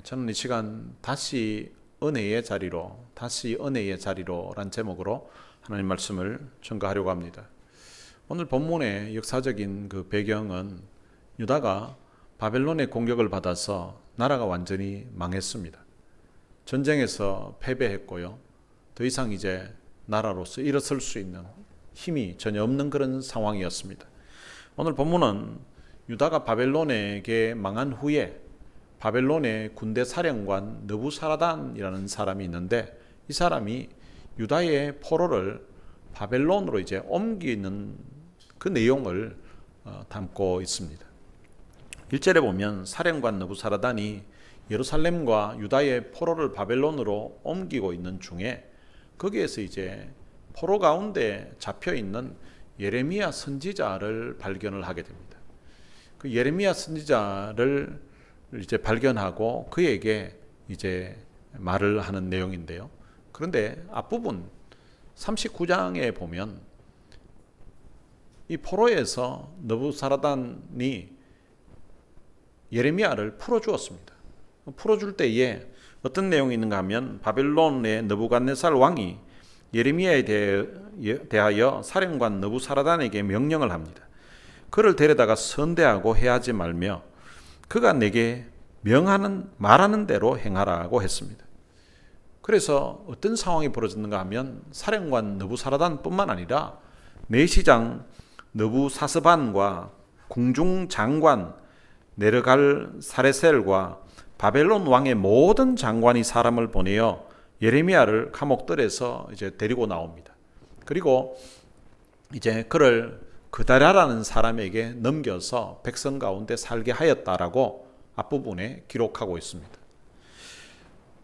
저는 이 시간 다시 은혜의 자리로 란 제목으로 하나님 말씀을 전가하려고 합니다. 오늘 본문의 역사적인 그 배경은 유다가 바벨론의 공격을 받아서 나라가 완전히 망했습니다. 전쟁에서 패배했고요. 더 이상 이제 나라로서 일어설 수 있는 힘이 전혀 없는 그런 상황이었습니다. 오늘 본문은 유다가 바벨론에게 망한 후에 바벨론의 군대 사령관 느부사라단이라는 사람이 있는데, 이 사람이 유다의 포로를 바벨론으로 이제 옮기는 그 내용을 담고 있습니다. 1절에 보면 사령관 느부사라단이 예루살렘과 유다의 포로를 바벨론으로 옮기고 있는 중에 거기에서 이제 포로 가운데 잡혀 있는 예레미야 선지자를 발견을 하게 됩니다. 그 예레미야 선지자를 이제 발견하고 그에게 이제 말을 하는 내용인데요. 그런데 앞부분 39장에 보면 이 포로에서 느부사라단이 예레미야를 풀어주었습니다. 풀어줄 때에 어떤 내용이 있는가 하면 바벨론의 느부갓네살 왕이 예레미야에 대하여 사령관 느부사라단에게 명령을 합니다. 그를 데려다가 선대하고 해하지 말며 그가 내게 말하는 대로 행하라고 했습니다. 그래서 어떤 상황이 벌어졌는가 하면 사령관 느부사라단뿐만 아니라 내시장 느부사스반과 궁중장관 네르갈 사레셀과 바벨론 왕의 모든 장관이 사람을 보내어 예레미야를 감옥들에서 이제 데리고 나옵니다. 그리고 이제 그를 그다랴라는 사람에게 넘겨서 백성 가운데 살게 하였다라고 앞부분에 기록하고 있습니다.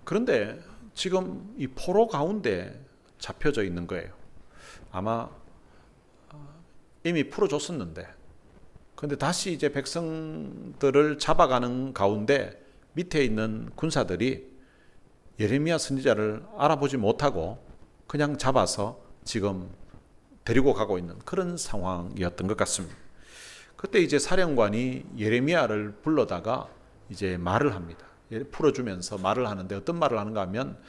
그런데 지금 이 포로 가운데 잡혀져 있는 거예요. 아마 이미 풀어줬었는데, 그런데 다시 이제 백성들을 잡아가는 가운데 밑에 있는 군사들이 예레미야 선지자를 알아보지 못하고 그냥 잡아서 지금 데리고 가고 있는 그런 상황이었던 것 같습니다. 그때 이제 사령관이 예레미야를 불러다가 이제 말을 합니다. 풀어주면서 말을 하는데 어떤 말을 하는가 하면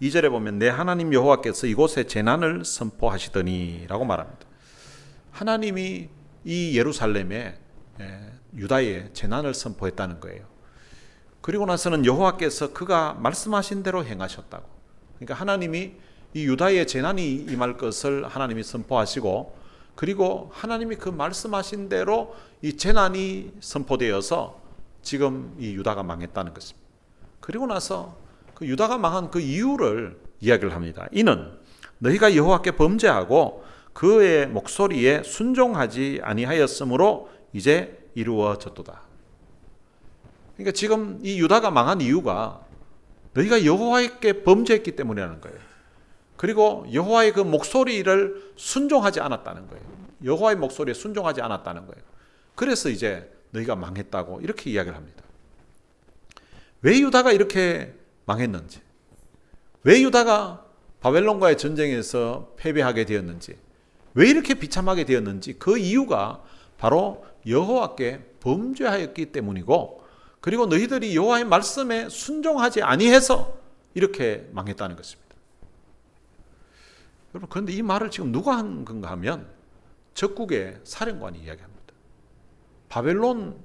2절에 보면 내 하나님 여호와께서 이곳에 재난을 선포하시더니 라고 말합니다. 하나님이 이 예루살렘에 유다에 재난을 선포했다는 거예요. 그리고 나서는 여호와께서 그가 말씀하신 대로 행하셨다고. 그러니까 하나님이 이 유다에 재난이 임할 것을 하나님이 선포하시고, 그리고 하나님이 그 말씀하신 대로 이 재난이 선포되어서 지금 이 유다가 망했다는 것입니다. 그리고 나서 그 유다가 망한 그 이유를 이야기를 합니다. 이는 너희가 여호와께 범죄하고 그의 목소리에 순종하지 아니하였으므로 이제 이루어졌도다. 그러니까 지금 이 유다가 망한 이유가 너희가 여호와께 범죄했기 때문이라는 거예요. 그리고 여호와의 그 목소리를 순종하지 않았다는 거예요. 여호와의 목소리에 순종하지 않았다는 거예요. 그래서 이제 너희가 망했다고 이렇게 이야기를 합니다. 왜 유다가 이렇게 망했는지, 왜 유다가 바벨론과의 전쟁에서 패배하게 되었는지, 왜 이렇게 비참하게 되었는지, 그 이유가 바로 여호와께 범죄하였기 때문이고, 그리고 너희들이 여호와의 말씀에 순종하지 아니해서 이렇게 망했다는 것입니다. 여러분, 그런데 이 말을 지금 누가 한 건가 하면 적국의 사령관이 이야기합니다. 바벨론의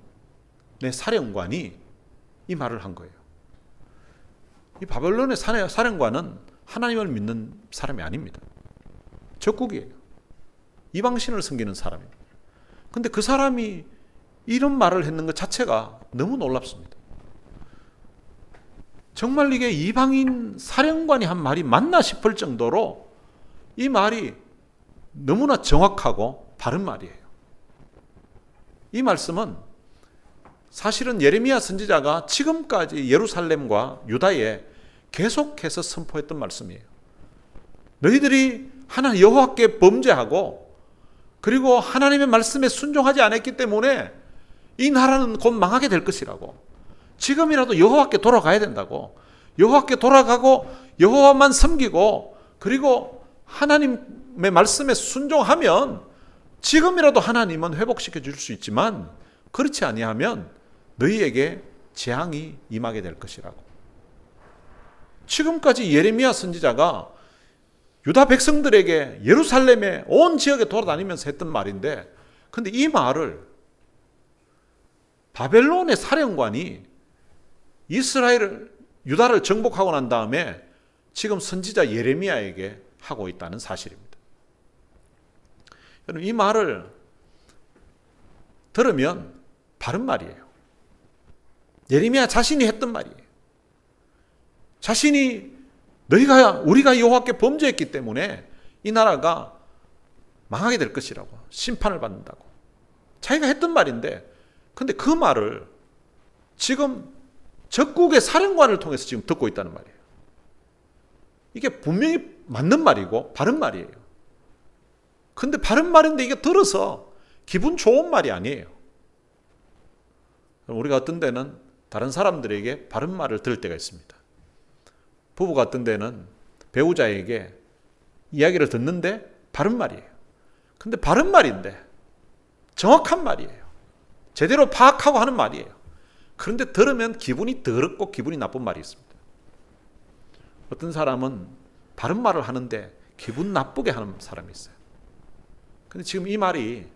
사령관이 이 말을 한 거예요. 이 바벨론의 사령관은 하나님을 믿는 사람이 아닙니다. 적국이에요. 이방신을 섬기는 사람입니다. 그런데 그 사람이 이런 말을 했는 것 자체가 너무 놀랍습니다. 정말 이게 이방인 사령관이 한 말이 맞나 싶을 정도로 이 말이 너무나 정확하고 바른 말이에요. 이 말씀은 사실은 예레미야 선지자가 지금까지 예루살렘과 유다에 계속해서 선포했던 말씀이에요. 너희들이 하나님 여호와께 범죄하고 그리고 하나님의 말씀에 순종하지 않았기 때문에 이 나라는 곧 망하게 될 것이라고. 지금이라도 여호와께 돌아가야 된다고. 여호와께 돌아가고 여호와만 섬기고 그리고 하나님의 말씀에 순종하면 지금이라도 하나님은 회복시켜 줄 수 있지만 그렇지 아니하면 너희에게 재앙이 임하게 될 것이라고. 지금까지 예레미야 선지자가 유다 백성들에게 예루살렘의 온 지역에 돌아다니면서 했던 말인데, 근데 이 말을 바벨론의 사령관이 유다를 정복하고 난 다음에 지금 선지자 예레미야에게 하고 있다는 사실입니다. 여러분, 이 말을 들으면 바른 말이에요. 예레미야 자신이 했던 말이에요. 자신이 우리가 여호와께 범죄했기 때문에 이 나라가 망하게 될 것이라고, 심판을 받는다고 자기가 했던 말인데, 근데 그 말을 지금 적국의 사령관을 통해서 지금 듣고 있다는 말이에요. 이게 분명히 맞는 말이고 바른 말이에요. 근데 바른 말인데 이게 들어서 기분 좋은 말이 아니에요. 우리가 어떤 데는 다른 사람들에게 바른 말을 들을 때가 있습니다. 부부가 어떤 데는 배우자에게 이야기를 듣는데 바른 말이에요. 근데 바른 말인데 정확한 말이에요. 제대로 파악하고 하는 말이에요. 그런데 들으면 기분이 더럽고 기분이 나쁜 말이 있습니다. 어떤 사람은 바른 말을 하는데 기분 나쁘게 하는 사람이 있어요. 근데 지금 이 말이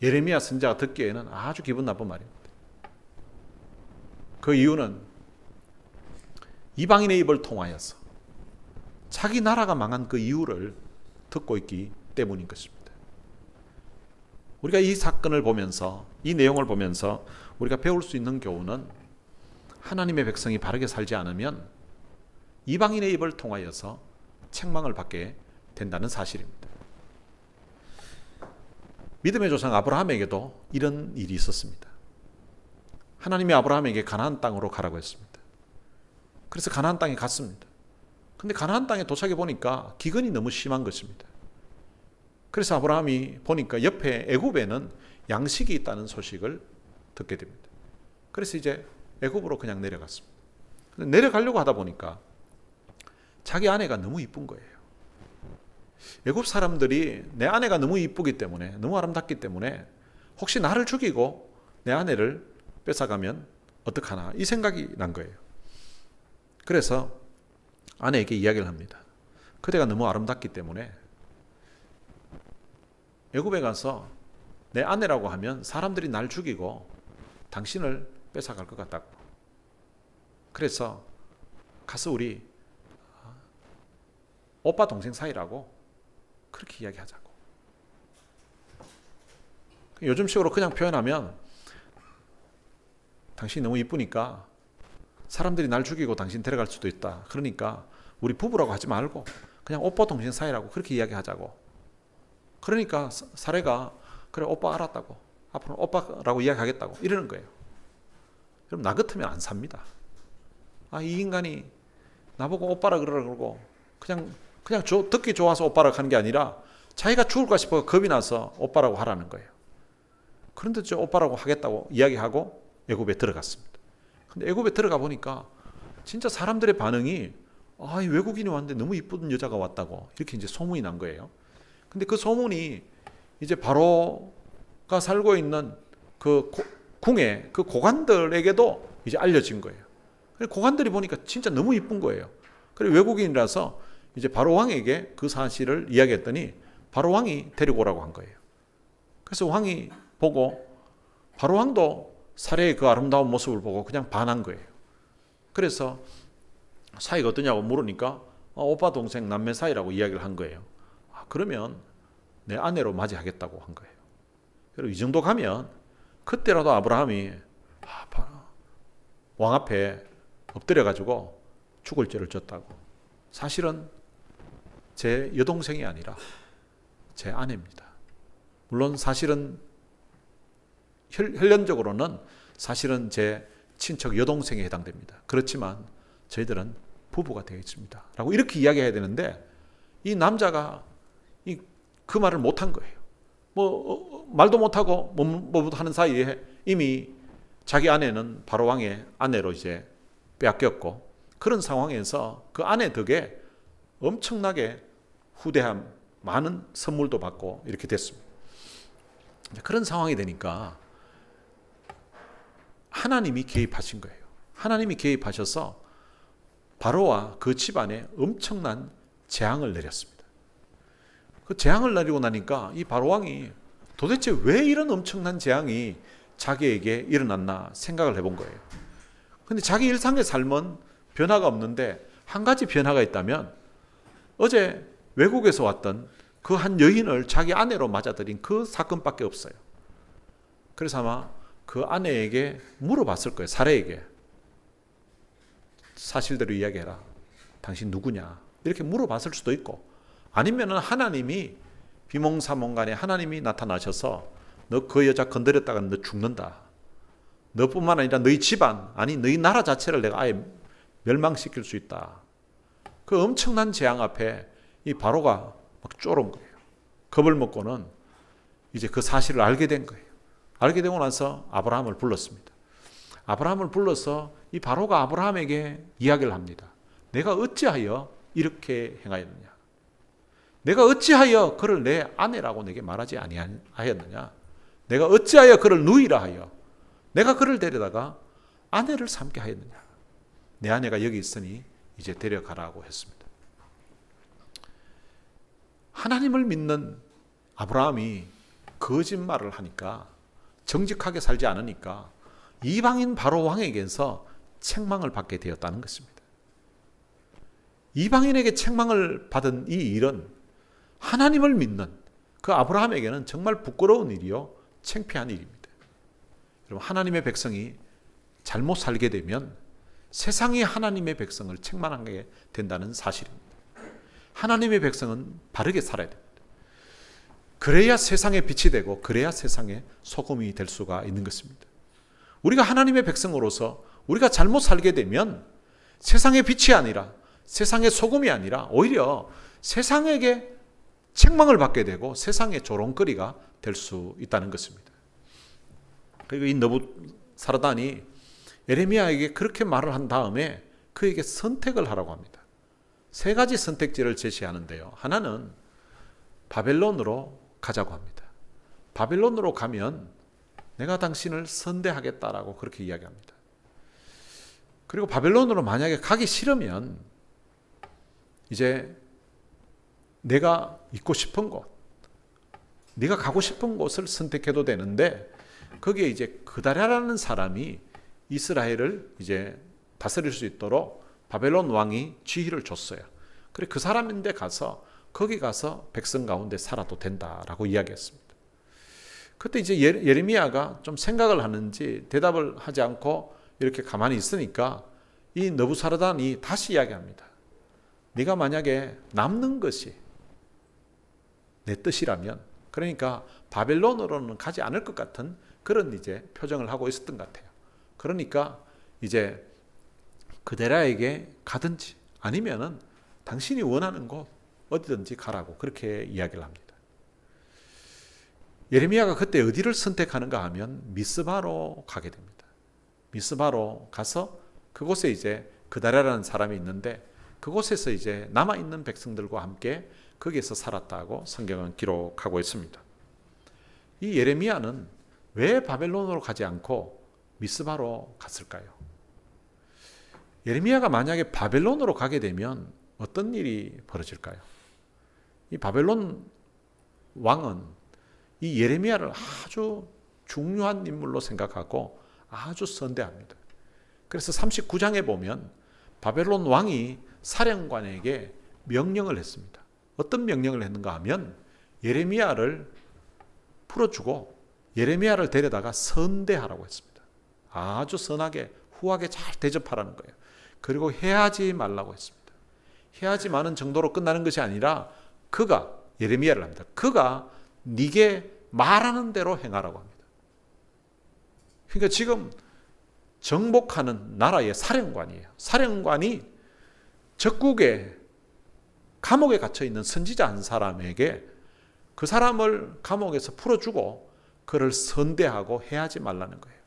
예레미야 선지자가 듣기에는 아주 기분 나쁜 말입니다. 그 이유는 이방인의 입을 통하여서 자기 나라가 망한 그 이유를 듣고 있기 때문인 것입니다. 우리가 이 사건을 보면서, 이 내용을 보면서 우리가 배울 수 있는 교훈은, 하나님의 백성이 바르게 살지 않으면 이방인의 입을 통하여서 책망을 받게 된다는 사실입니다. 믿음의 조상 아브라함에게도 이런 일이 있었습니다. 하나님이 아브라함에게 가나안 땅으로 가라고 했습니다. 그래서 가나안 땅에 갔습니다. 근데 가나안 땅에 도착해 보니까 기근이 너무 심한 것입니다. 그래서 아브라함이 보니까 옆에 애굽에는 양식이 있다는 소식을 듣게 됩니다. 그래서 이제 애굽으로 그냥 내려갔습니다. 근데 내려가려고 하다 보니까 자기 아내가 너무 이쁜 거예요. 애굽 사람들이 내 아내가 너무 이쁘기 때문에, 너무 아름답기 때문에 혹시 나를 죽이고 내 아내를 뺏어가면 어떡하나, 이 생각이 난 거예요. 그래서 아내에게 이야기를 합니다. 그대가 너무 아름답기 때문에 애굽에 가서 내 아내라고 하면 사람들이 날 죽이고 당신을 뺏어갈 것 같다고. 그래서 가서 우리 오빠 동생 사이라고 그렇게 이야기하자고. 요즘식으로 그냥 표현하면, 당신이 너무 이쁘니까 사람들이 날 죽이고 당신 데려갈 수도 있다. 그러니까 우리 부부라고 하지 말고 그냥 오빠 동생 사이라고 그렇게 이야기하자고. 그러니까 사례가, 그래 오빠 알았다고, 앞으로 오빠라고 이야기하겠다고 이러는 거예요. 그럼 나 같으면 안 삽니다. 이 인간이 나보고 오빠라 그러고 그냥 듣기 좋아서 오빠라고 하는 게 아니라 자기가 죽을까 싶어 겁이 나서 오빠라고 하라는 거예요. 그런데 저 오빠라고 하겠다고 이야기하고 애굽에 들어갔습니다. 근데 애굽에 들어가 보니까 진짜 사람들의 반응이, 이 외국인이 왔는데 너무 이쁜 여자가 왔다고 이렇게 이제 소문이 난 거예요. 근데 그 소문이 이제 바로가 살고 있는 그 궁의 그 고관들에게도 이제 알려진 거예요. 고관들이 보니까 진짜 너무 이쁜 거예요. 그리고 외국인이라서 이제 바로 왕에게 그 사실을 이야기했더니 바로 왕이 데리고 오라고 한 거예요. 그래서 왕이 보고, 바로 왕도 사례의 그 아름다운 모습을 보고 그냥 반한 거예요. 그래서 사이가 어떠냐고 물으니까 오빠 동생 남매 사이라고 이야기를 한 거예요. 그러면 내 아내로 맞이하겠다고 한 거예요. 그리고 이 정도 가면 그때라도 아브라함이 왕 앞에 엎드려가지고 죽을 죄를 졌다고. 사실은 제 여동생이 아니라 제 아내입니다. 물론 사실은 혈연적으로는 사실은 제 친척 여동생에 해당됩니다. 그렇지만 저희들은 부부가 되겠습니다. 라고 이렇게 이야기해야 되는데, 이 남자가 그 말을 못한 거예요. 말도 못하고 뭐부터 하는 사이에 이미 자기 아내는 바로 왕의 아내로 이제 빼앗겼고, 그런 상황에서 그 아내 덕에 엄청나게 후대함, 많은 선물도 받고 이렇게 됐습니다. 그런 상황이 되니까 하나님이 개입하신 거예요. 하나님이 개입하셔서 바로와 그 집안에 엄청난 재앙을 내렸습니다. 그 재앙을 내리고 나니까 이 바로 왕이 도대체 왜 이런 엄청난 재앙이 자기에게 일어났나 생각을 해본 거예요. 근데 자기 일상의 삶은 변화가 없는데 한 가지 변화가 있다면 어제 외국에서 왔던 그 한 여인을 자기 아내로 맞아들인 그 사건밖에 없어요. 그래서 아마 그 아내에게 물어봤을 거예요. 사례에게. 사실대로 이야기해라. 당신 누구냐? 이렇게 물어봤을 수도 있고, 아니면은 하나님이 비몽사몽간에 하나님이 나타나셔서 너 그 여자 건드렸다가 너 죽는다. 너뿐만 아니라 너희 집안, 아니 너희 나라 자체를 내가 아예 멸망시킬 수 있다. 그 엄청난 재앙 앞에 이 바로가 막 쫄은 거예요. 겁을 먹고는 이제 그 사실을 알게 된 거예요. 알게 되고 나서 아브라함을 불렀습니다. 아브라함을 불러서 이 바로가 아브라함에게 이야기를 합니다. 내가 어찌하여 이렇게 행하였느냐? 내가 어찌하여 그를 내 아내라고 내게 말하지 아니하였느냐? 내가 어찌하여 그를 누이라 하여 내가 그를 데려다가 아내를 삼게 하였느냐? 내 아내가 여기 있으니 이제 데려가라고 했습니다. 하나님을 믿는 아브라함이 거짓말을 하니까, 정직하게 살지 않으니까 이방인 바로 왕에게서 책망을 받게 되었다는 것입니다. 이방인에게 책망을 받은 이 일은 하나님을 믿는 그 아브라함에게는 정말 부끄러운 일이요, 창피한 일입니다. 여러분, 하나님의 백성이 잘못 살게 되면 세상이 하나님의 백성을 책망하게 된다는 사실입니다. 하나님의 백성은 바르게 살아야 됩니다. 그래야 세상의 빛이 되고 그래야 세상의 소금이 될 수가 있는 것입니다. 우리가 하나님의 백성으로서 우리가 잘못 살게 되면 세상의 빛이 아니라, 세상의 소금이 아니라 오히려 세상에게 책망을 받게 되고 세상의 조롱거리가 될 수 있다는 것입니다. 그리고 이 느부사라단이 예레미야에게 그렇게 말을 한 다음에 그에게 선택을 하라고 합니다. 세 가지 선택지를 제시하는데요. 하나는 바벨론으로 가자고 합니다. 바벨론으로 가면 내가 당신을 선대하겠다라고 그렇게 이야기합니다. 그리고 바벨론으로 만약에 가기 싫으면 이제 내가 있고 싶은 곳, 네가 가고 싶은 곳을 선택해도 되는데, 거기에 이제 그다랴라는 사람이 이스라엘을 이제 다스릴 수 있도록 바벨론 왕이 지휘를 줬어요. 그래 그 사람인데 가서 거기 가서 백성 가운데 살아도 된다라고 이야기했습니다. 그때 이제 예레미야가 좀 생각을 하는지 대답을 하지 않고 이렇게 가만히 있으니까 이 느부사라단이 다시 이야기합니다. 네가 만약에 남는 것이 내 뜻이라면, 그러니까 바벨론으로는 가지 않을 것 같은 그런 이제 표정을 하고 있었던 것 같아요. 그러니까 이제 그데라에게 가든지 아니면은 당신이 원하는 곳 어디든지 가라고 그렇게 이야기를 합니다. 예레미야가 그때 어디를 선택하는가 하면 미스바로 가게 됩니다. 미스바로 가서 그곳에 이제 그다랴라는 사람이 있는데 그곳에서 이제 남아있는 백성들과 함께 거기에서 살았다고 성경은 기록하고 있습니다. 이 예레미야는 왜 바벨론으로 가지 않고 미스바로 갔을까요? 예레미야가 만약에 바벨론으로 가게 되면 어떤 일이 벌어질까요? 이 바벨론 왕은 이 예레미야를 아주 중요한 인물로 생각하고 아주 선대합니다. 그래서 39장에 보면 바벨론 왕이 사령관에게 명령을 했습니다. 어떤 명령을 했는가 하면 예레미야를 풀어주고 예레미야를 데려다가 선대하라고 했습니다. 아주 선하게 후하게 잘 대접하라는 거예요. 그리고 해하지 말라고 했습니다. 해하지 마는 정도로 끝나는 것이 아니라 그가 예레미야를 합니다. 그가 네게 말하는 대로 행하라고 합니다. 그러니까 지금 정복하는 나라의 사령관이에요. 사령관이 적국에 감옥에 갇혀 있는 선지자 한 사람에게 그 사람을 감옥에서 풀어주고 그를 선대하고 해하지 말라는 거예요.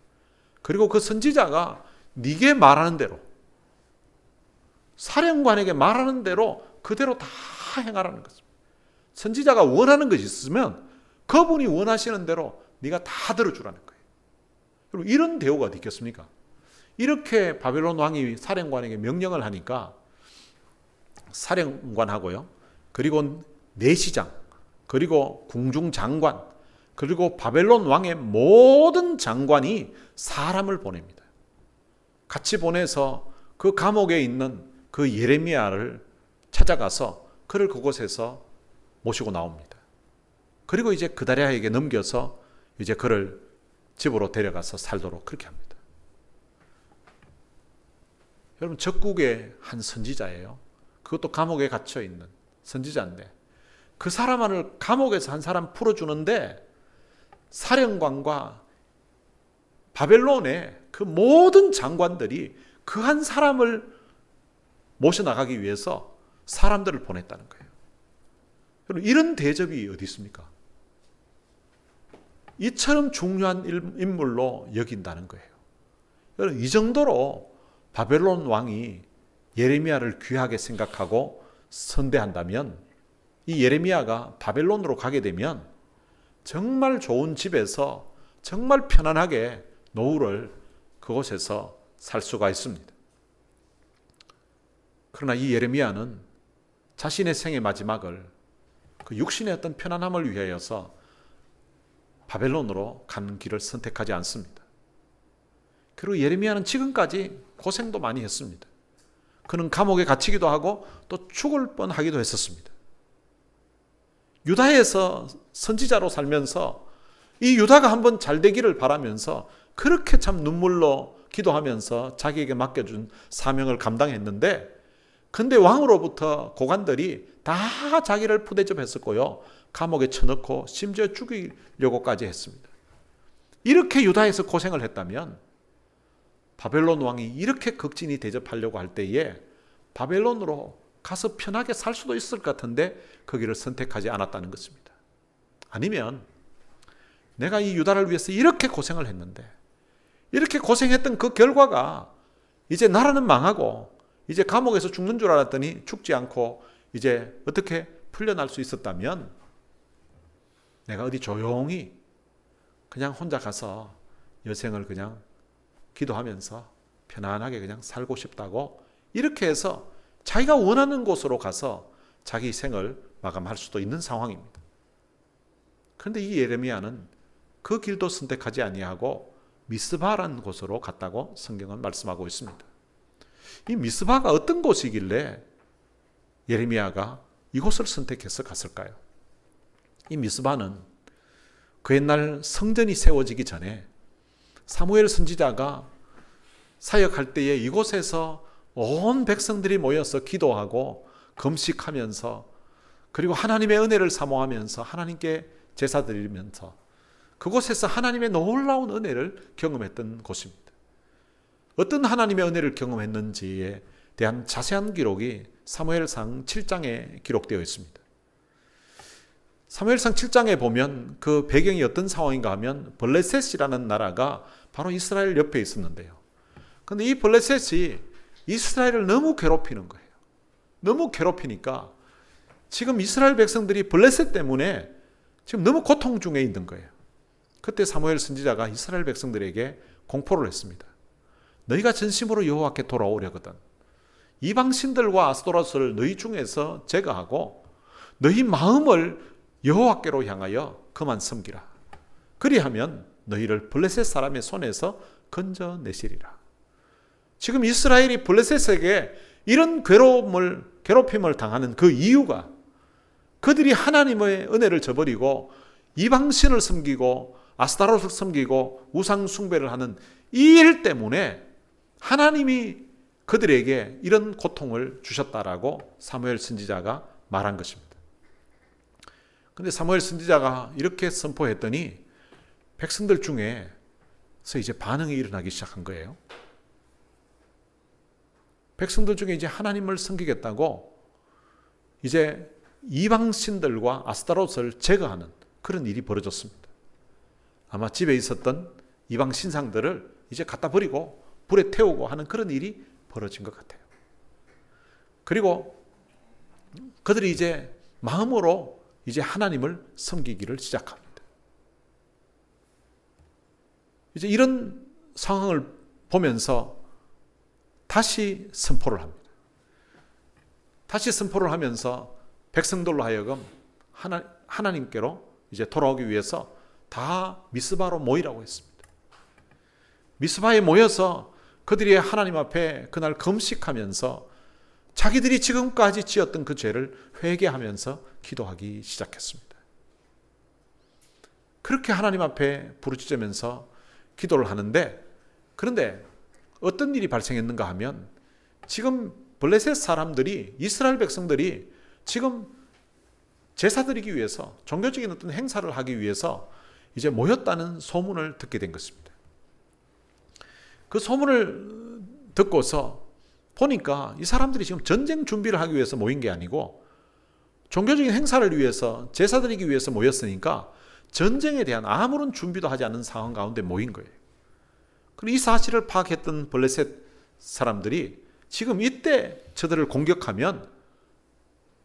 그리고 그 선지자가 네게 말하는 대로, 사령관에게 말하는 대로 그대로 다 행하라는 것입니다. 선지자가 원하는 것이 있으면 그분이 원하시는 대로 네가 다 들어주라는 거예요. 여러분, 이런 대우가 어디 있겠습니까? 이렇게 바벨론 왕이 사령관에게 명령을 하니까 사령관하고요, 그리고 내시장, 그리고 궁중장관, 그리고 바벨론 왕의 모든 장관이 사람을 보냅니다. 같이 보내서 그 감옥에 있는 그 예레미야를 찾아가서 그를 그곳에서 모시고 나옵니다. 그리고 이제 그다랴에게 넘겨서 이제 그를 집으로 데려가서 살도록 그렇게 합니다. 여러분, 적국의 한 선지자예요. 그것도 감옥에 갇혀 있는 선지자인데, 그 사람을 감옥에서 한 사람 풀어주는데 사령관과 바벨론의 그 모든 장관들이 그 한 사람을 모셔나가기 위해서 사람들을 보냈다는 거예요. 여러분, 이런 대접이 어디 있습니까? 이처럼 중요한 인물로 여긴다는 거예요. 여러분, 이 정도로 바벨론 왕이 예레미야를 귀하게 생각하고 선대한다면, 이 예레미야가 바벨론으로 가게 되면 정말 좋은 집에서 정말 편안하게 노후를 그곳에서 살 수가 있습니다. 그러나 이 예레미야는 자신의 생의 마지막을 그 육신의 어떤 편안함을 위하여서 바벨론으로 가는 길을 선택하지 않습니다. 그리고 예레미야는 지금까지 고생도 많이 했습니다. 그는 감옥에 갇히기도 하고 또 죽을 뻔하기도 했었습니다. 유다에서 선지자로 살면서 이 유다가 한번 잘 되기를 바라면서 그렇게 참 눈물로 기도하면서 자기에게 맡겨준 사명을 감당했는데, 근데 왕으로부터 고관들이 다 자기를 푸대접했었고요, 감옥에 쳐넣고 심지어 죽이려고까지 했습니다. 이렇게 유다에서 고생을 했다면 바벨론 왕이 이렇게 극진히 대접하려고 할 때에 바벨론으로 가서 편하게 살 수도 있을 것 같은데 거기를 선택하지 않았다는 것입니다. 아니면 내가 이 유다를 위해서 이렇게 고생을 했는데, 이렇게 고생했던 그 결과가 이제 나라는 망하고 이제 감옥에서 죽는 줄 알았더니 죽지 않고 이제 어떻게 풀려날 수 있었다면 내가 어디 조용히 그냥 혼자 가서 여생을 그냥 기도하면서 편안하게 그냥 살고 싶다고 이렇게 해서 자기가 원하는 곳으로 가서 자기 생을 마감할 수도 있는 상황입니다. 그런데 이 예레미야는 그 길도 선택하지 아니하고 미스바라는 곳으로 갔다고 성경은 말씀하고 있습니다. 이 미스바가 어떤 곳이길래 예레미야가 이곳을 선택해서 갔을까요? 이 미스바는 그 옛날 성전이 세워지기 전에 사무엘 선지자가 사역할 때에 이곳에서 온 백성들이 모여서 기도하고 금식하면서, 그리고 하나님의 은혜를 사모하면서 하나님께 제사 드리면서 그곳에서 하나님의 놀라운 은혜를 경험했던 곳입니다. 어떤 하나님의 은혜를 경험했는지에 대한 자세한 기록이 사무엘상 7장에 기록되어 있습니다. 사무엘상 7장에 보면 그 배경이 어떤 상황인가 하면 블레셋이라는 나라가 바로 이스라엘 옆에 있었는데요. 그런데 이 블레셋이 이스라엘을 너무 괴롭히는 거예요. 너무 괴롭히니까 지금 이스라엘 백성들이 블레셋 때문에 지금 너무 고통 중에 있는 거예요. 그때 사무엘 선지자가 이스라엘 백성들에게 공포를 했습니다. 너희가 진심으로 여호와께 돌아오려거든 이방 신들과 아스토롯을 너희 중에서 제거하고 너희 마음을 여호와께로 향하여 그만 섬기라. 그리하면 너희를 블레셋 사람의 손에서 건져내시리라. 지금 이스라엘이 블레셋에게 이런 괴롭힘을 당하는 그 이유가 그들이 하나님의 은혜를 저버리고 이방신을 섬기고 아스타롯을 섬기고 우상 숭배를 하는 이 일 때문에 하나님이 그들에게 이런 고통을 주셨다라고 사무엘 선지자가 말한 것입니다. 그런데 사무엘 선지자가 이렇게 선포했더니 백성들 중에서 이제 반응이 일어나기 시작한 거예요. 백성들 중에 이제 하나님을 섬기겠다고 이제 이방신들과 아스타롯을 제거하는 그런 일이 벌어졌습니다. 아마 집에 있었던 이방 신상들을 이제 갖다 버리고 불에 태우고 하는 그런 일이 벌어진 것 같아요. 그리고 그들이 이제 마음으로 이제 하나님을 섬기기를 시작합니다. 이제 이런 상황을 보면서 다시 선포를 합니다. 다시 선포를 하면서 백성들로 하여금 하나님께로 이제 돌아오기 위해서 다 미스바로 모이라고 했습니다. 미스바에 모여서 그들이 하나님 앞에 그날 금식하면서 자기들이 지금까지 지었던 그 죄를 회개하면서 기도하기 시작했습니다. 그렇게 하나님 앞에 부르짖으면서 기도를 하는데, 그런데 어떤 일이 발생했는가 하면 지금 블레셋 사람들이, 이스라엘 백성들이 지금 제사 드리기 위해서, 종교적인 어떤 행사를 하기 위해서 이제 모였다는 소문을 듣게 된 것입니다. 그 소문을 듣고서 보니까 이 사람들이 지금 전쟁 준비를 하기 위해서 모인 게 아니고 종교적인 행사를 위해서, 제사 드리기 위해서 모였으니까 전쟁에 대한 아무런 준비도 하지 않은 상황 가운데 모인 거예요. 그리고 이 사실을 파악했던 블레셋 사람들이 지금 이때 저들을 공격하면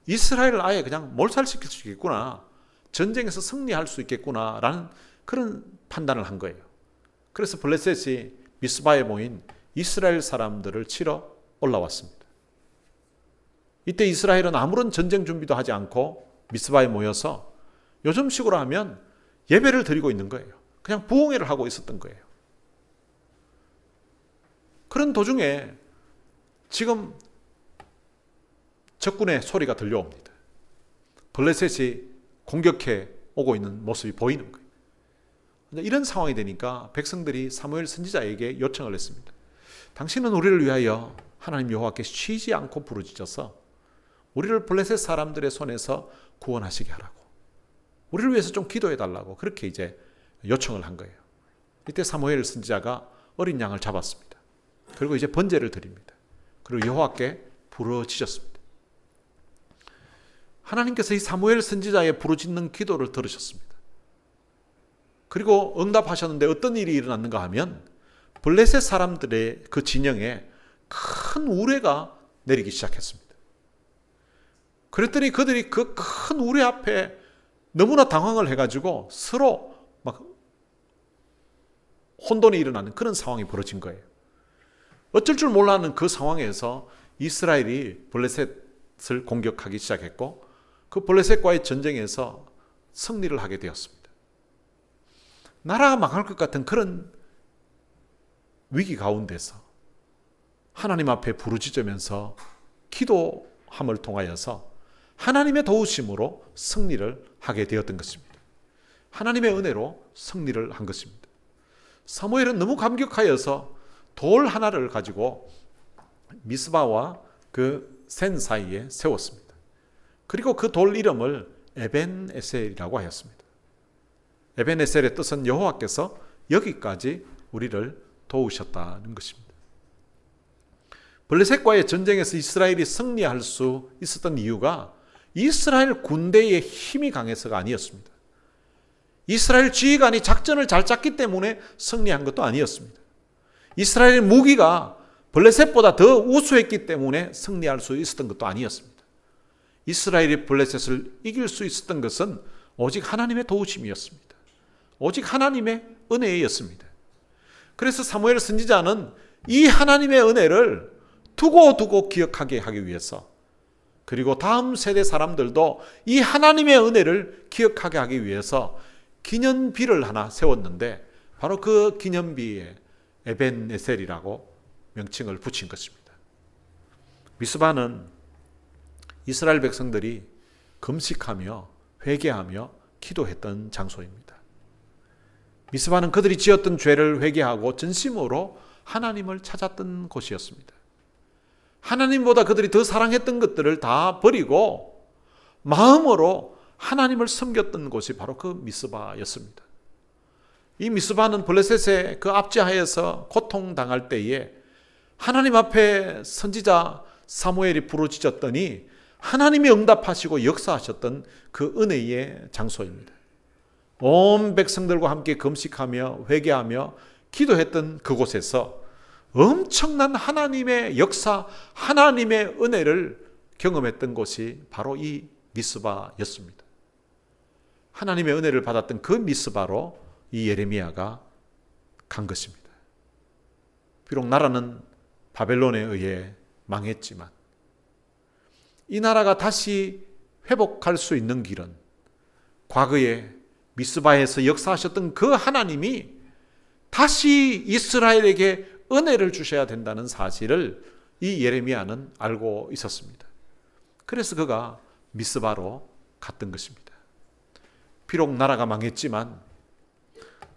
이스라엘을 아예 그냥 몰살시킬 수 있겠구나, 전쟁에서 승리할 수 있겠구나라는 그런 판단을 한 거예요. 그래서 블레셋이 미스바에 모인 이스라엘 사람들을 치러 올라왔습니다. 이때 이스라엘은 아무런 전쟁 준비도 하지 않고 미스바에 모여서 요즘식으로 하면 예배를 드리고 있는 거예요. 그냥 부흥회를 하고 있었던 거예요. 그런 도중에 지금 적군의 소리가 들려옵니다. 블레셋이 공격해 오고 있는 모습이 보이는 거예요. 이런 상황이 되니까 백성들이 사무엘 선지자에게 요청을 했습니다. 당신은 우리를 위하여 하나님 여호와께 쉬지 않고 부르짖어서 우리를 블레셋 사람들의 손에서 구원하시게 하라고, 우리를 위해서 좀 기도해 달라고 그렇게 이제 요청을 한 거예요. 이때 사무엘 선지자가 어린 양을 잡았습니다. 그리고 이제 번제를 드립니다. 그리고 여호와께 부르짖었습니다. 하나님께서 이 사무엘 선지자의 부르짖는 기도를 들으셨습니다. 그리고 응답하셨는데 어떤 일이 일어났는가 하면 블레셋 사람들의 그 진영에 큰 우레가 내리기 시작했습니다. 그랬더니 그들이 그 큰 우레 앞에 너무나 당황을 해가지고 서로 막 혼돈이 일어나는 그런 상황이 벌어진 거예요. 어쩔 줄 몰라하는 그 상황에서 이스라엘이 블레셋을 공격하기 시작했고 그 블레셋과의 전쟁에서 승리를 하게 되었습니다. 나라가 망할 것 같은 그런 위기 가운데서 하나님 앞에 부르짖으면서 기도함을 통하여서 하나님의 도우심으로 승리를 하게 되었던 것입니다. 하나님의 은혜로 승리를 한 것입니다. 사무엘은 너무 감격하여서 돌 하나를 가지고 미스바와 그 센 사이에 세웠습니다. 그리고 그 돌 이름을 에벤에셀이라고 하였습니다. 에벤에셀의 뜻은 여호와께서 여기까지 우리를 도우셨다는 것입니다. 블레셋과의 전쟁에서 이스라엘이 승리할 수 있었던 이유가 이스라엘 군대의 힘이 강해서가 아니었습니다. 이스라엘 지휘관이 작전을 잘 짰기 때문에 승리한 것도 아니었습니다. 이스라엘의 무기가 블레셋보다 더 우수했기 때문에 승리할 수 있었던 것도 아니었습니다. 이스라엘이 블레셋을 이길 수 있었던 것은 오직 하나님의 도우심이었습니다. 오직 하나님의 은혜였습니다. 그래서 사무엘 선지자는 이 하나님의 은혜를 두고 기억하게 하기 위해서, 그리고 다음 세대 사람들도 이 하나님의 은혜를 기억하게 하기 위해서 기념비를 하나 세웠는데 바로 그 기념비에 에벤에셀이라고 명칭을 붙인 것입니다. 미스바는 이스라엘 백성들이 금식하며 회개하며 기도했던 장소입니다. 미스바는 그들이 지었던 죄를 회개하고 전심으로 하나님을 찾았던 곳이었습니다. 하나님보다 그들이 더 사랑했던 것들을 다 버리고 마음으로 하나님을 섬겼던 곳이 바로 그 미스바였습니다. 이 미스바는 블레셋의 그 압제하에서 고통당할 때에 하나님 앞에 선지자 사무엘이 부르짖었더니 하나님이 응답하시고 역사하셨던 그 은혜의 장소입니다. 온 백성들과 함께 금식하며 회개하며 기도했던 그곳에서 엄청난 하나님의 역사, 하나님의 은혜를 경험했던 곳이 바로 이 미스바였습니다. 하나님의 은혜를 받았던 그 미스바로 이 예레미야가 간 것입니다. 비록 나라는 바벨론에 의해 망했지만 이 나라가 다시 회복할 수 있는 길은 과거에 미스바에서 역사하셨던 그 하나님이 다시 이스라엘에게 은혜를 주셔야 된다는 사실을 이 예레미야는 알고 있었습니다. 그래서 그가 미스바로 갔던 것입니다. 비록 나라가 망했지만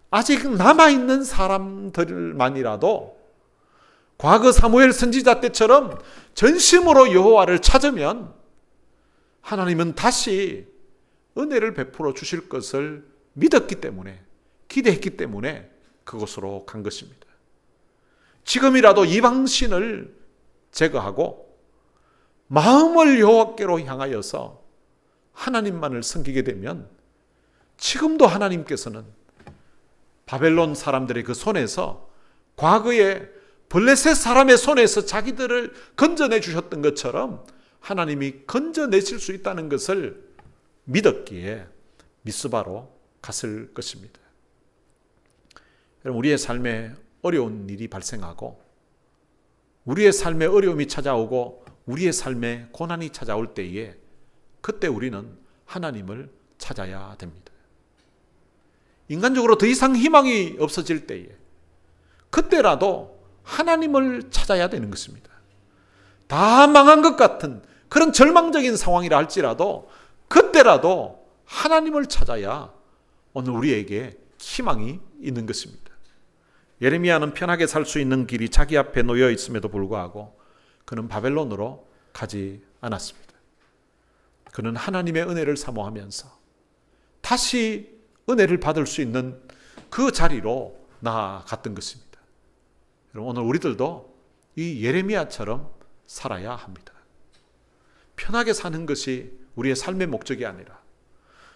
아직 남아있는 사람들만이라도 과거 사무엘 선지자 때처럼 전심으로 여호와를 찾으면 하나님은 다시 은혜를 베풀어 주실 것을 믿었기 때문에, 기대했기 때문에 그곳으로 간 것입니다. 지금이라도 이방신을 제거하고 마음을 여호와께로 향하여서 하나님만을 섬기게 되면 지금도 하나님께서는 바벨론 사람들의 그 손에서, 과거에 블레셋 사람의 손에서 자기들을 건져내 주셨던 것처럼 하나님이 건져내실 수 있다는 것을 믿었기에 미스바로 갔을 것입니다. 여러분, 우리의 삶에 어려운 일이 발생하고 우리의 삶에 어려움이 찾아오고 우리의 삶에 고난이 찾아올 때에 그때 우리는 하나님을 찾아야 됩니다. 인간적으로 더 이상 희망이 없어질 때에 그때라도 하나님을 찾아야 되는 것입니다. 다 망한 것 같은 그런 절망적인 상황이라 할지라도 그때라도 하나님을 찾아야 오늘 우리에게 희망이 있는 것입니다. 예레미야는 편하게 살 수 있는 길이 자기 앞에 놓여 있음에도 불구하고 그는 바벨론으로 가지 않았습니다. 그는 하나님의 은혜를 사모하면서 다시 은혜를 받을 수 있는 그 자리로 나아갔던 것입니다. 여러분, 오늘 우리들도 이 예레미야처럼 살아야 합니다. 편하게 사는 것이 우리의 삶의 목적이 아니라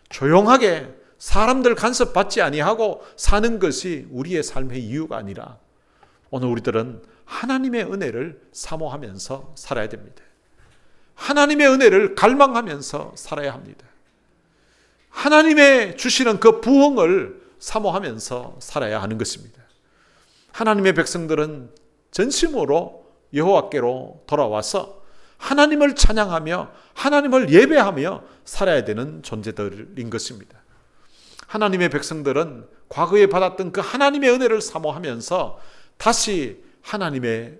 조용하게 사람들 간섭받지 아니하고 사는 것이 우리의 삶의 이유가 아니라 오늘 우리들은 하나님의 은혜를 사모하면서 살아야 됩니다. 하나님의 은혜를 갈망하면서 살아야 합니다. 하나님의 주시는 그 부흥을 사모하면서 살아야 하는 것입니다. 하나님의 백성들은 전심으로 여호와께로 돌아와서 하나님을 찬양하며 하나님을 예배하며 살아야 되는 존재들인 것입니다. 하나님의 백성들은 과거에 받았던 그 하나님의 은혜를 사모하면서 다시 하나님의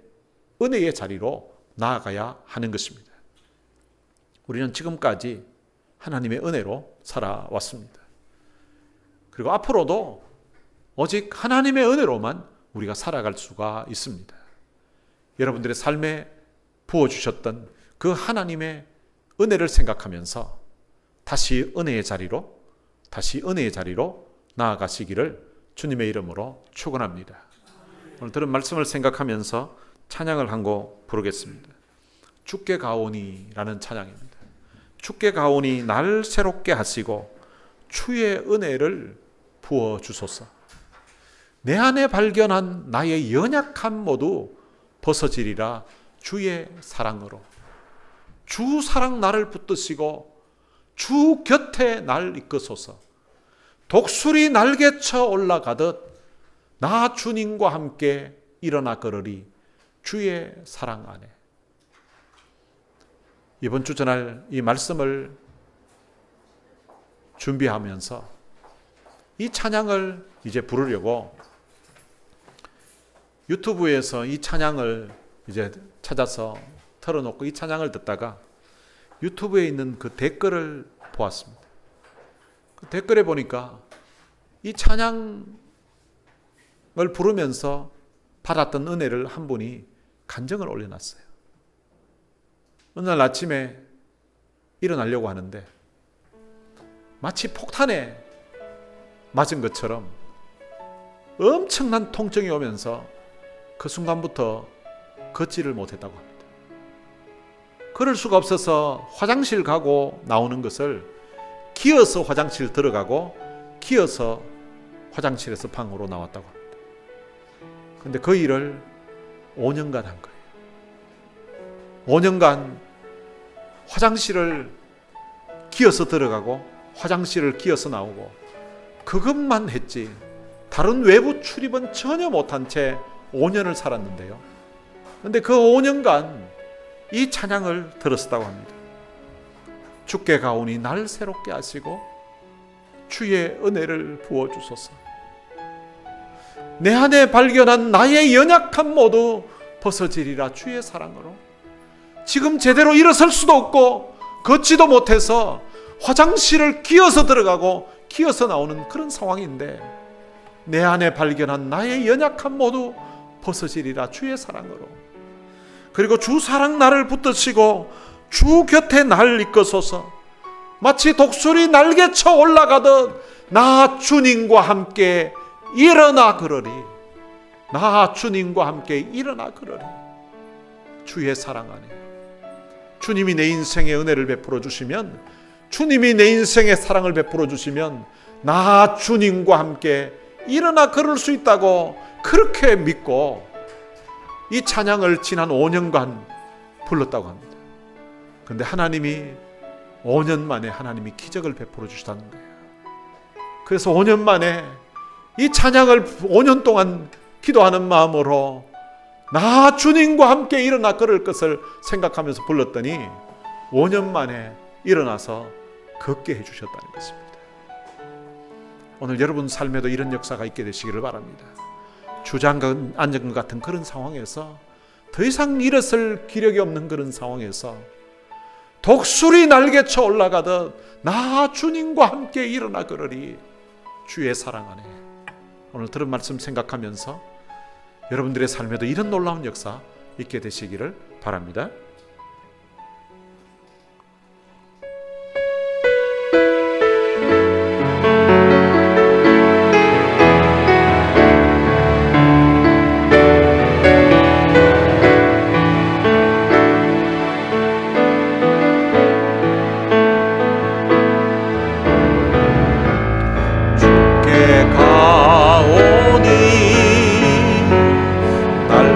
은혜의 자리로 나아가야 하는 것입니다. 우리는 지금까지 하나님의 은혜로 살아왔습니다. 그리고 앞으로도 오직 하나님의 은혜로만 우리가 살아갈 수가 있습니다. 여러분들의 삶에 부어주셨던 그 하나님의 은혜를 생각하면서 다시 은혜의 자리로 나아가시기를 주님의 이름으로 축원합니다. 오늘 들은 말씀을 생각하면서 찬양을 한 곡 부르겠습니다. 주께 가오니라는 찬양입니다. 주께 가오니 날 새롭게 하시고 주의 은혜를 부어주소서. 내 안에 발견한 나의 연약함 모두 벗어지리라 주의 사랑으로. 주 사랑 나를 붙드시고 주 곁에 날 이끄소서. 독수리 날개쳐 올라가듯 나 주님과 함께 일어나 걸으리 주의 사랑 안에. 이번 주 전할 이 말씀을 준비하면서 이 찬양을 이제 부르려고 유튜브에서 이 찬양을 이제 찾아서 틀어놓고 이 찬양을 듣다가 유튜브에 있는 그 댓글을 보았습니다. 그 댓글에 보니까 이 찬양을 부르면서 받았던 은혜를 한 분이 간증을 올려놨어요. 어느 날 아침에 일어나려고 하는데 마치 폭탄에 맞은 것처럼 엄청난 통증이 오면서 그 순간부터 걷지를 못했다고 합니다. 그럴 수가 없어서 화장실 가고 나오는 것을 기어서 화장실 들어가고 기어서 화장실에서 방으로 나왔다고 합니다. 그런데 그 일을 5년간 한 거예요. 5년간 화장실을 기어서 들어가고 화장실을 기어서 나오고 그것만 했지 다른 외부 출입은 전혀 못한 채 5년을 살았는데요. 그런데 그 5년간 이 찬양을 들었다고 합니다. 주께 가오니 날 새롭게 하시고 주의 은혜를 부어주소서. 내 안에 발견한 나의 연약함 모두 벗어지리라 주의 사랑으로. 지금 제대로 일어설 수도 없고 걷지도 못해서 화장실을 기어서 들어가고 기어서 나오는 그런 상황인데, 내 안에 발견한 나의 연약함 모두 벗어지리라 주의 사랑으로. 그리고 주 사랑 나를 붙드시고 주 곁에 날 이끄소서. 마치 독수리 날개쳐 올라가듯 나 주님과 함께 일어나 그러리. 나 주님과 함께 일어나 그러리. 주의 사랑 안에 주님이 내 인생에 은혜를 베풀어 주시면, 주님이 내 인생에 사랑을 베풀어 주시면 나 주님과 함께 일어나 걸을 수 있다고 그렇게 믿고 이 찬양을 지난 5년간 불렀다고 합니다. 그런데 하나님이 5년 만에 하나님이 기적을 베풀어 주시다는 거예요. 그래서 5년 만에 이 찬양을 5년 동안 기도하는 마음으로 나 주님과 함께 일어나 걸을 것을 생각하면서 불렀더니 5년 만에 일어나서 걷게 해주셨다는 것입니다. 오늘 여러분 삶에도 이런 역사가 있게 되시기를 바랍니다. 주저앉은 것 같은 그런 상황에서, 더 이상 일어설 기력이 없는 그런 상황에서 독수리 날개쳐 올라가듯 나 주님과 함께 일어나 걸으리. 주의 사랑 안에. 오늘 들은 말씀 생각하면서 여러분들의 삶에도 이런 놀라운 역사 있게 되시기를 바랍니다.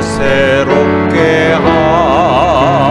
새롭게 하시고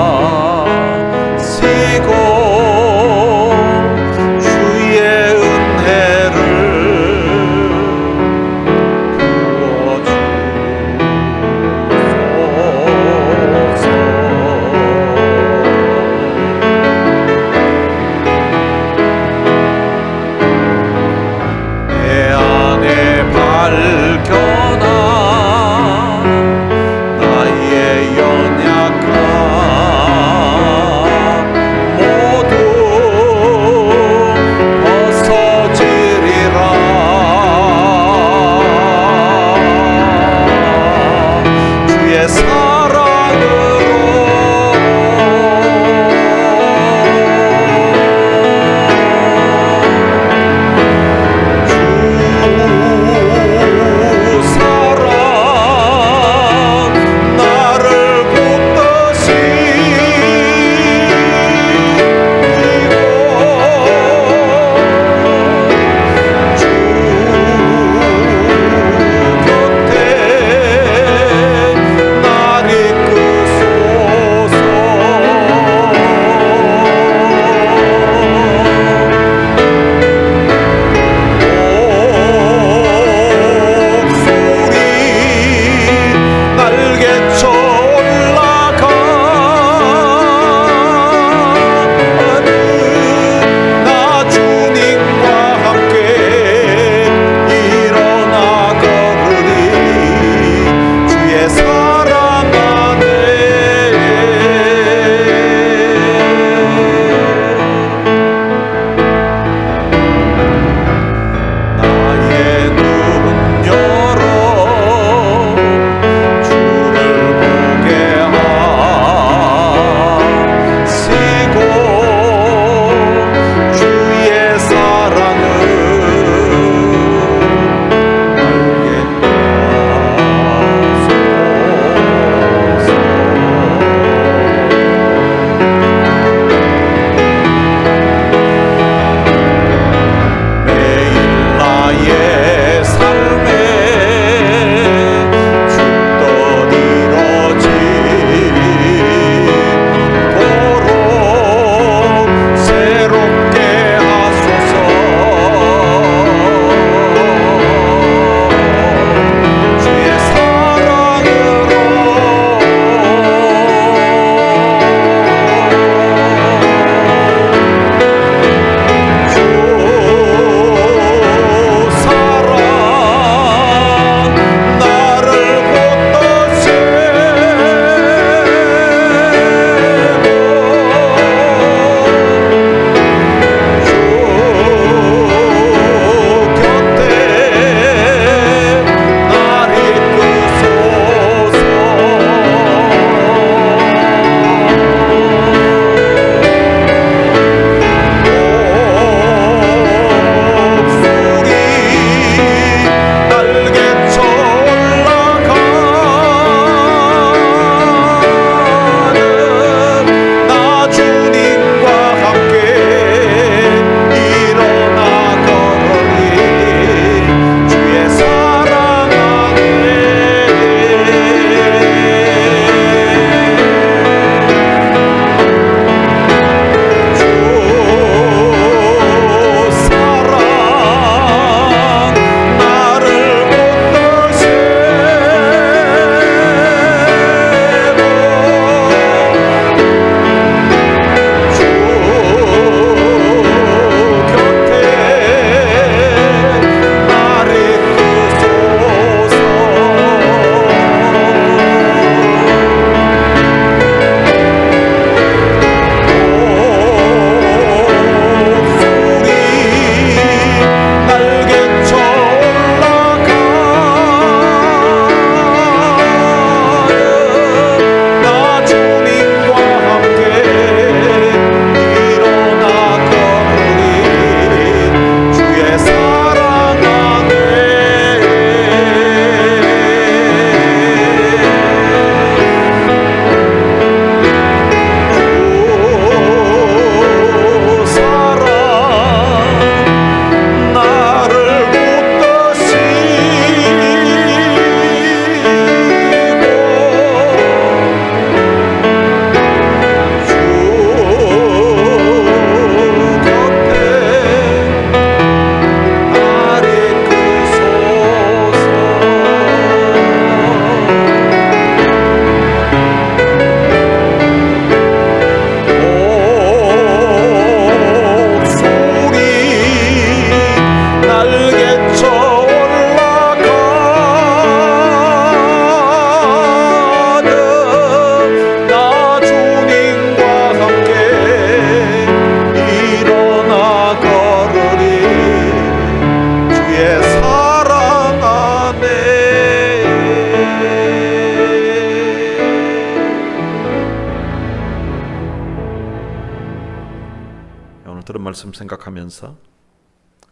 오늘 들은 말씀 생각하면서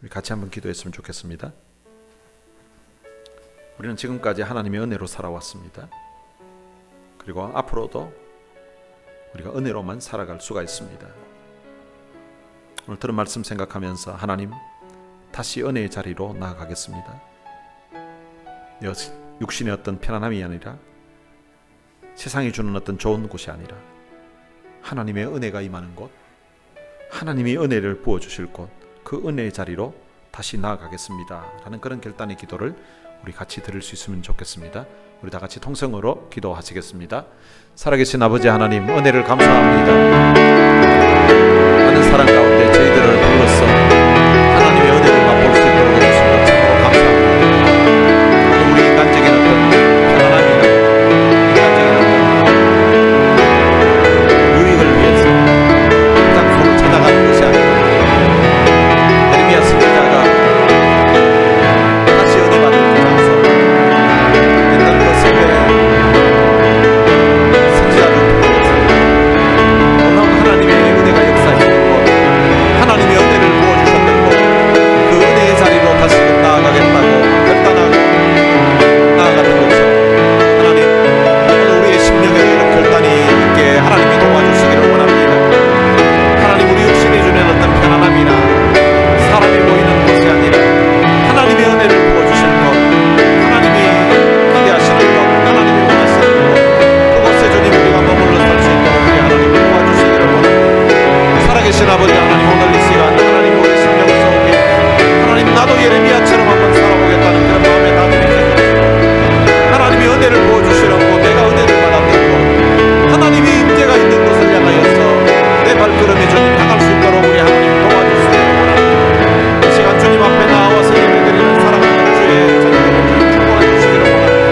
우리 같이 한번 기도했으면 좋겠습니다. 우리는 지금까지 하나님의 은혜로 살아왔습니다. 그리고 앞으로도 우리가 은혜로만 살아갈 수가 있습니다. 오늘 들은 말씀 생각하면서 하나님, 다시 은혜의 자리로 나아가겠습니다. 육신의 어떤 편안함이 아니라, 세상이 주는 어떤 좋은 곳이 아니라 하나님의 은혜가 임하는 곳, 하나님이 은혜를 부어주실 곳, 그 은혜의 자리로 다시 나아가겠습니다 라는 그런 결단의 기도를 우리 같이 드릴 수 있으면 좋겠습니다. 우리 다 같이 통성으로 기도하시겠습니다. 살아계신 아버지 하나님, 은혜를 감사합니다. 많은 사랑 가운데 저희들을 불러서 하나님의 은혜를 맛볼 수 있도록 해주신 것 참으로 감사합니다. 우리 인간적인 어떤 편안함이나 인간적인 어떤 유익을 위해서 장소를 찾아가는 것이 아니라 예레미야 선지자가 다시 은혜 받는 그 장소, 옛날 그 선지자를 통해서 놀라운 하나님의 은혜가 역사하시는 것, 하나님의 은혜를 부어주셨던 것, 그 은혜의 자리로 다시금 나아가겠다고 결단하고 나아가는 것이죠. 하나님, 오늘 우리의 심령에 이런 결단이 있게 하나님이 도와주시기를 원합니다. 하나님, 우리 육신이 주는 어떤 편안함이나 사람이 보이는 것이 아니라 하나님의 은혜를 부어주실 것, 하나님이 기대하시는 것, 하나님이 원하시는 것, 그곳에 주님 우리가 머물러 설 수 있도록 우리 하나님 도와주시기를 원합니다. 살아계신 아버지 하나님, 오늘 이 시간 하나님 우리 심령 속에 하나님, 나도 예레미야처럼 한번 살아보겠다는 그런 마음에 다짐해 하나님이 은혜를 부어주시라고 내가 은혜를 받았던 것, 하나님이 임재가 있는 곳을 향하여서 내 발걸음이 주님 향할 수 있도록 우리 하나님 도와주시기를 원합니다. 이 시간 주님 앞에 나와서 예배드리는 사랑하는 주의 자녀들을 축복해 주시기를 원합니다.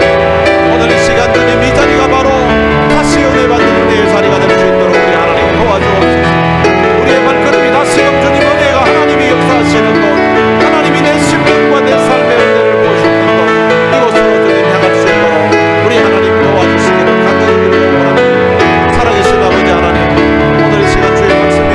오늘 이 시간 주님 이 자리가 바로 다시 은혜 받는 은혜의 자리가 될 수 있도록 우리 하나님 도와주옵소서. 우리의 발걸음이 다시금 주님 은혜가 하나님이 역사하시는 것, 하나님이 내 심령과 내 삶의 은혜를 보여주셨던 것, 이곳으로 주님 향할 수 있도록 우리 하나님 도와주시기를 간절히 기도합니다. 살아계신 아버지 하나님, 오늘 이 시간 주의 말씀이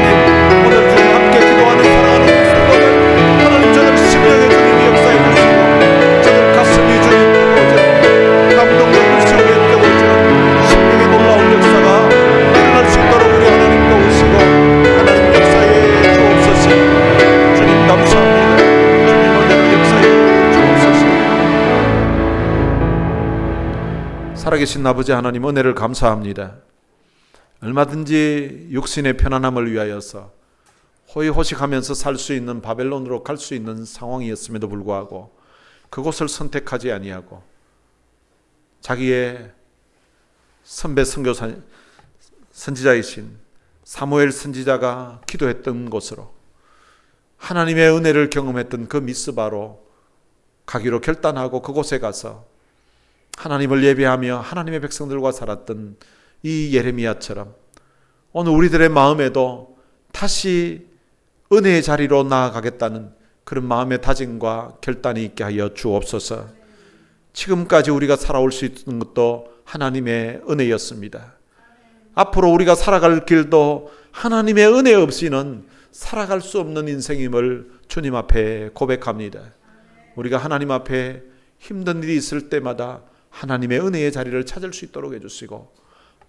하나님, 오늘 주님 함께 기도하는 사랑하는 성도들 하나님 저들 심령에 주님이 역사해 주시고 저들 가슴이 주님 뜨거워져 감동적인 시험에 뜨거워져 심령에 놀라운 역사가 일어날 수 있도록 우리 하나님 도우시고 하나님 역사에 주옵소서. 주님 감사합니다. 주님 은혜로 역사에 주옵소서. 살아계신 아버지 하나님 은혜를 감사합니다. 얼마든지 육신의 편안함을 위하여서 호의호식하면서 살 수 있는 바벨론으로 갈 수 있는 상황이었음에도 불구하고 그곳을 선택하지 아니하고 자기의 선배 선교사 선지자이신 사무엘 선지자가 기도했던 곳으로 하나님의 은혜를 경험했던 그 미스바로 가기로 결단하고 그곳에 가서 하나님을 예배하며 하나님의 백성들과 살았던 이 예레미야처럼 오늘 우리들의 마음에도 다시 은혜의 자리로 나아가겠다는 그런 마음의 다짐과 결단이 있게 하여 주옵소서. 지금까지 우리가 살아올 수 있는 것도 하나님의 은혜였습니다. 앞으로 우리가 살아갈 길도 하나님의 은혜 없이는 살아갈 수 없는 인생임을 주님 앞에 고백합니다. 우리가 하나님 앞에 힘든 일이 있을 때마다 하나님의 은혜의 자리를 찾을 수 있도록 해주시고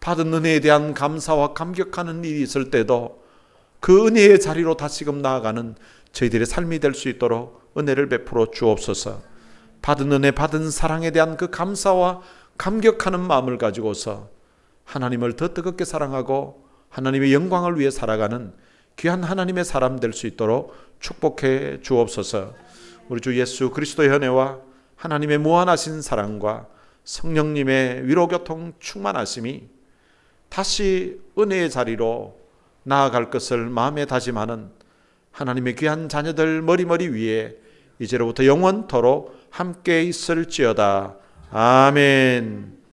받은 은혜에 대한 감사와 감격하는 일이 있을 때도 그 은혜의 자리로 다시금 나아가는 저희들의 삶이 될 수 있도록 은혜를 베풀어 주옵소서. 받은 은혜, 받은 사랑에 대한 그 감사와 감격하는 마음을 가지고서 하나님을 더 뜨겁게 사랑하고 하나님의 영광을 위해 살아가는 귀한 하나님의 사람 될 수 있도록 축복해 주옵소서. 우리 주 예수 그리스도의 은혜와 하나님의 무한하신 사랑과 성령님의 위로교통 충만하심이 다시 은혜의 자리로 나아갈 것을 마음에 다짐하는 하나님의 귀한 자녀들 머리머리 위에 이제로부터 영원토록 함께 있을지어다. 아멘.